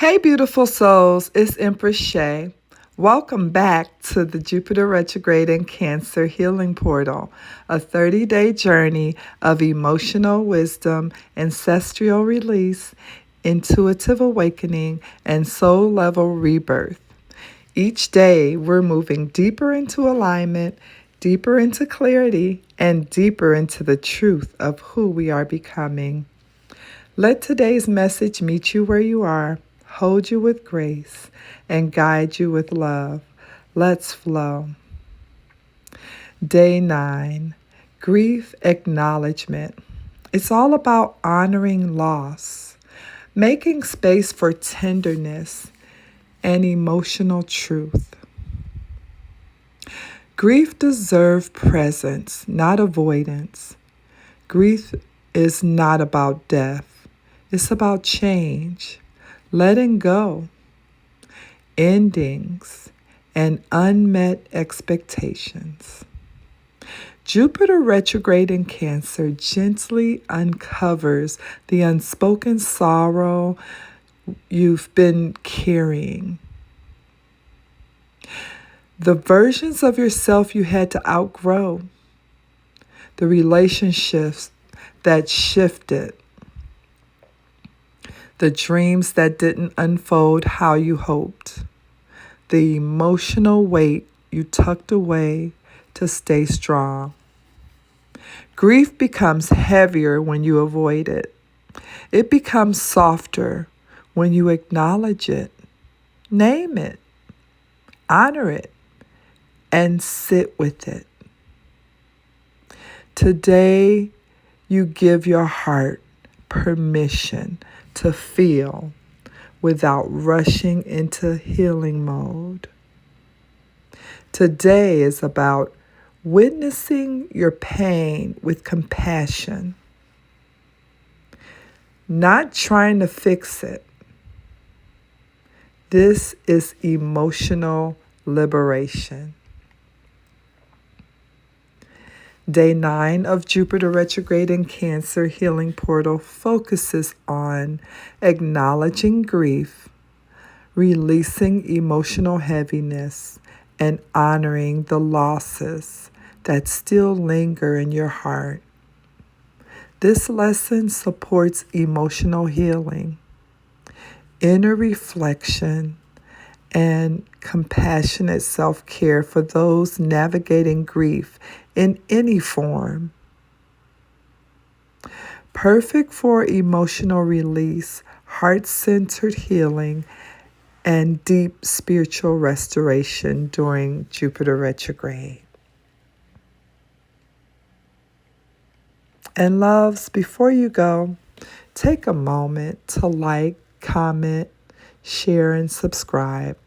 Hey, beautiful souls, it's Empress Shay. Welcome back to the Jupiter Retrograde and Cancer Healing Portal, a 30-day journey of emotional wisdom, ancestral release, intuitive awakening, and soul level rebirth. Each day, we're moving deeper into alignment, deeper into clarity, and deeper into the truth of who we are becoming. Let today's message meet you where you are, hold you with grace, and guide you with love. Let's flow. Day 9, Grief Acknowledgement. It's all about honoring loss, making space for tenderness and emotional truth. Grief deserves presence, not avoidance. Grief is not about death. It's about change, letting go, endings, and unmet expectations. Jupiter retrograde in Cancer gently uncovers the unspoken sorrow you've been carrying. The versions of yourself you had to outgrow, the relationships that shifted, the dreams that didn't unfold how you hoped, the emotional weight you tucked away to stay strong. Grief becomes heavier when you avoid it. It becomes softer when you acknowledge it, name it, honor it, and sit with it. Today, you give your heart permission to feel without rushing into healing mode. Today is about witnessing your pain with compassion, not trying to fix it. This is emotional liberation. Day 9 of Jupiter retrograde in Cancer Healing Portal focuses on acknowledging grief, releasing emotional heaviness, and honoring the losses that still linger in your heart. This lesson supports emotional healing, inner reflection, and compassionate self-care for those navigating grief in any form. Perfect for emotional release, heart-centered healing, and deep spiritual restoration during Jupiter retrograde. And loves, before you go, take a moment to like, comment, share, and subscribe.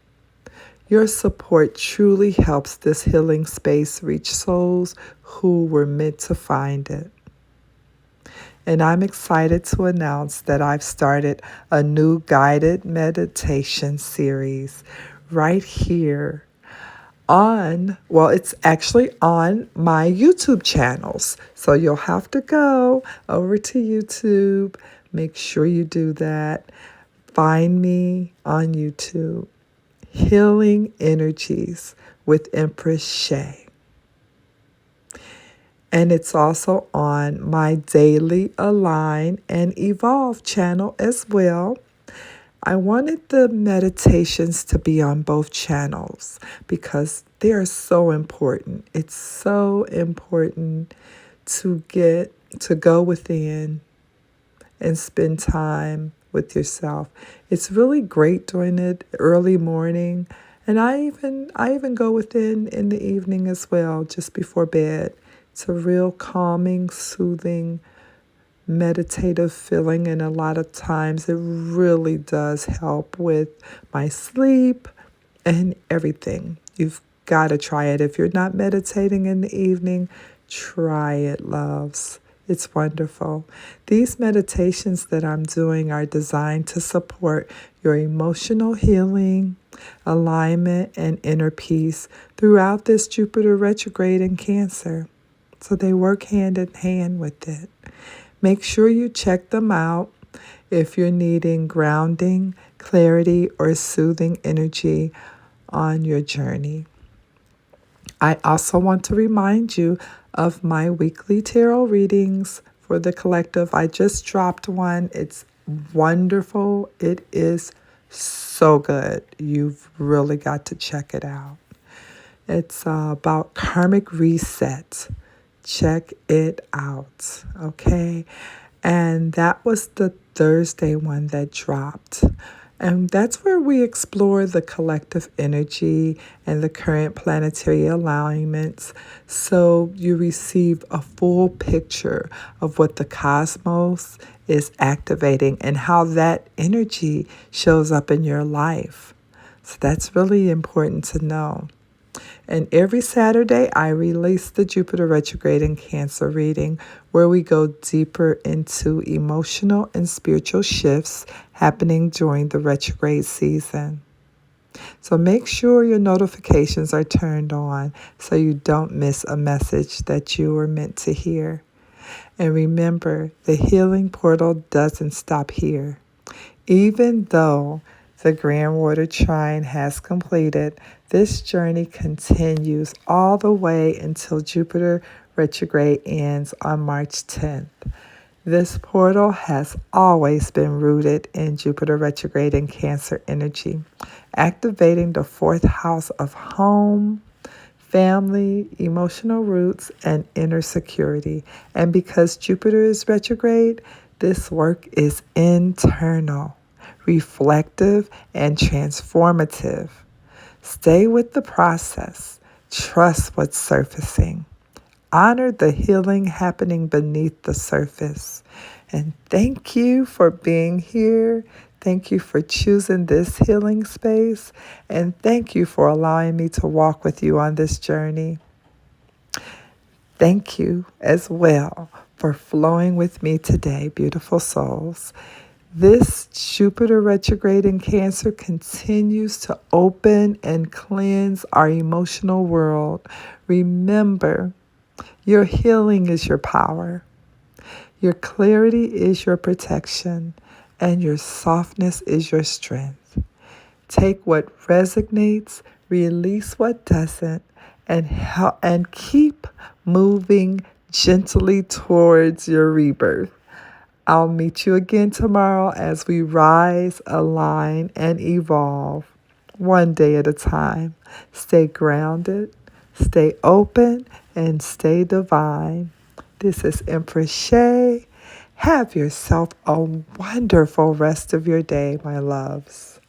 Your support truly helps this healing space reach souls who were meant to find it. And I'm excited to announce that I've started a new guided meditation series right here it's actually on my YouTube channels. So you'll have to go over to YouTube. Make sure you do that. Find me on YouTube. Healing Energies with Empress Shay. And it's also on my Daily Align and Evolve channel as well. I wanted the meditations to be on both channels because they are so important. It's so important to go within and spend time with yourself. It's really great doing it early morning, and I even go within in the evening as well, just before bed. It's a real calming, soothing, meditative feeling, and a lot of times it really does help with my sleep and everything. You've got to try it. If you're not meditating in the evening, try it, loves. It's wonderful. These meditations that I'm doing are designed to support your emotional healing, alignment, and inner peace throughout this Jupiter retrograde in Cancer. So they work hand in hand with it. Make sure you check them out if you're needing grounding, clarity, or soothing energy on your journey. I also want to remind you of my weekly tarot readings for the collective. I just dropped one. It's wonderful. It is so good. You've really got to check it out. It's about karmic reset. Check it out, okay? And that was the Thursday one that dropped. And that's where we explore the collective energy and the current planetary alignments so you receive a full picture of what the cosmos is activating and how that energy shows up in your life. So that's really important to know. And every Saturday, I release the Jupiter Retrograde in Cancer reading, where we go deeper into emotional and spiritual shifts happening during the retrograde season. So make sure your notifications are turned on so you don't miss a message that you were meant to hear. And remember, the healing portal doesn't stop here. Even though the Grand Water Trine has completed, this journey continues all the way until Jupiter retrograde ends on March 10th. This portal has always been rooted in Jupiter retrograde and Cancer energy, activating the fourth house of home, family, emotional roots, and inner security. And because Jupiter is retrograde, this work is internal, reflective, and transformative. Stay with the process. Trust what's surfacing. Honor the healing happening beneath the surface. And thank you for being here. Thank you for choosing this healing space. And thank you for allowing me to walk with you on this journey. Thank you as well for flowing with me today, beautiful souls. This Jupiter retrograde in Cancer continues to open and cleanse our emotional world. Remember, your healing is your power. Your clarity is your protection. And your softness is your strength. Take what resonates, release what doesn't, and keep moving gently towards your rebirth. I'll meet you again tomorrow as we rise, align, and evolve one day at a time. Stay grounded, stay open, and stay divine. This is Empress Shay. Have yourself a wonderful rest of your day, my loves.